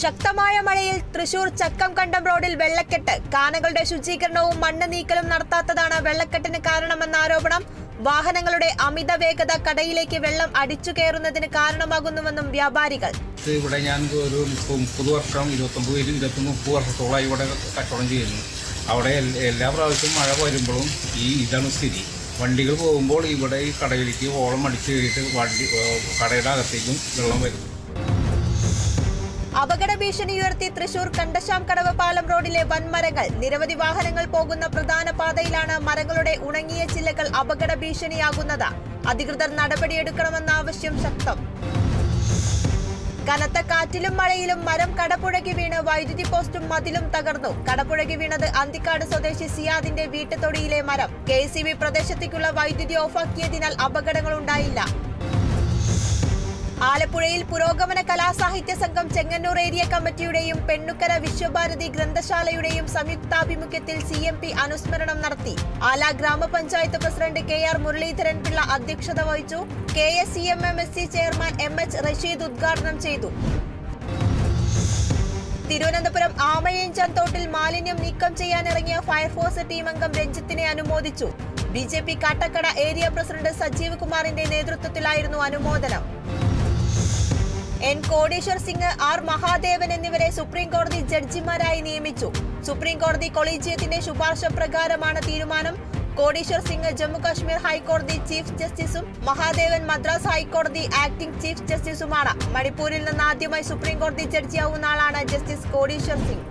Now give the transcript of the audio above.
ശക്തമായ മഴയിൽ തൃശൂർ ചക്കംകണ്ടം റോഡിൽ വെള്ളക്കെട്ട്. കാനകളുടെ ശുചീകരണവും മണ്ണ് നീക്കലും നടത്താത്തതാണ് വെള്ളക്കെട്ടിന് കാരണമെന്ന ആരോപണം. വാഹനങ്ങളുടെ അമിത വേഗത കടയിലേക്ക് വെള്ളം അടിച്ചു കയറുന്നതിന് കാരണമാകുന്നുവെന്നും വ്യാപാരികൾ. ഇവിടെ ഞാൻ ഒരു 30 വർഷം 29-30 വർഷത്തോളമായി ഇവിടെ കച്ചവടം ചെയ്യുന്നു. അവിടെ എല്ലാ പ്രാവശ്യവും മഴ വരുമ്പോഴും ഇതാണ് സ്ഥിതി. വണ്ടികൾ പോകുമ്പോൾ ഇവിടെ ഈ കടയിലേക്ക് ഓളം അടിച്ചു കയറിയിട്ട് കടയുടെ അകത്തേക്കും വെള്ളം വരും. അപകട ഭീഷണി ഉയർത്തി തൃശൂർ കണ്ടശാംകടവ് പാലം റോഡിലെ വൻമരങ്ങൾ. നിരവധി വാഹനങ്ങൾ പോകുന്ന പ്രധാന പാതയിലാണ് മരങ്ങളുടെ ഉണങ്ങിയ ചില്ലകൾ അപകട ഭീഷണിയാകുന്നത്. അധികൃതർ നടപടിയെടുക്കണമെന്ന ആവശ്യം ശക്തം. കനത്ത കാറ്റിലും മഴയിലും മരം കടപുഴകി വീണ് വൈദ്യുതി പോസ്റ്റും മതിലും തകർന്നു. കടപുഴകി വീണത് അന്തിക്കാട് സ്വദേശി സിയാദിന്റെ വീട്ടുതൊടിയിലെ മരം. KCB പ്രദേശത്തേക്കുള്ള വൈദ്യുതി ഓഫാക്കിയതിനാൽ അപകടങ്ങളുണ്ടായില്ല. ആലപ്പുഴയിൽ പുരോഗമന കലാസാഹിത്യ സംഘം ചെങ്ങന്നൂർ ഏരിയ കമ്മിറ്റിയുടെയും പെണ്ണുക്കര വിശ്വഭാരതി ഗ്രന്ഥശാലയുടെയും സംയുക്താഭിമുഖ്യത്തിൽ CMP അനുസ്മരണം നടത്തി. ആല ഗ്രാമപഞ്ചായത്ത് പ്രസിഡന്റ് KR മുരളീധരൻ പിള്ള അധ്യക്ഷത വഹിച്ചു. KSCMMSC ചെയർമാൻ MH റഷീദ് ഉദ്ഘാടനം ചെയ്തു. തിരുവനന്തപുരം ആമയഞ്ചാൻ തോട്ടിൽ മാലിന്യം നീക്കം ചെയ്യാനിറങ്ങിയ ഫയർഫോഴ്സ് ടീം അംഗം രഞ്ജിത്തിനെ അനുമോദിച്ചു. BJP Kattakada area president Sajeev കുമാറിന്റെ നേതൃത്വത്തിലായിരുന്നു അനുമോദനം. N കോടീശ്വർ സിംഗ്, R മഹാദേവൻ എന്നിവരെ സുപ്രീം കോടതി ജഡ്ജിമാരായി നിയമിച്ചു. സുപ്രീം കോടതി കൊളീജിയത്തിന്റെ ശുപാർശ പ്രകാരമാണ് തീരുമാനം. കോടീശ്വർ സിംഗ് ജമ്മുകാശ്മീർ ഹൈക്കോടതി ചീഫ് ജസ്റ്റിസും മഹാദേവൻ മദ്രാസ് ഹൈക്കോടതി ആക്ടിംഗ് ചീഫ് ജസ്റ്റിസുമാണ്. മണിപ്പൂരിൽ നിന്ന് ആദ്യമായി സുപ്രീം കോടതി ജഡ്ജിയാവുന്ന ആളാണ് ജസ്റ്റിസ് കോടീശ്വർ സിംഗ്.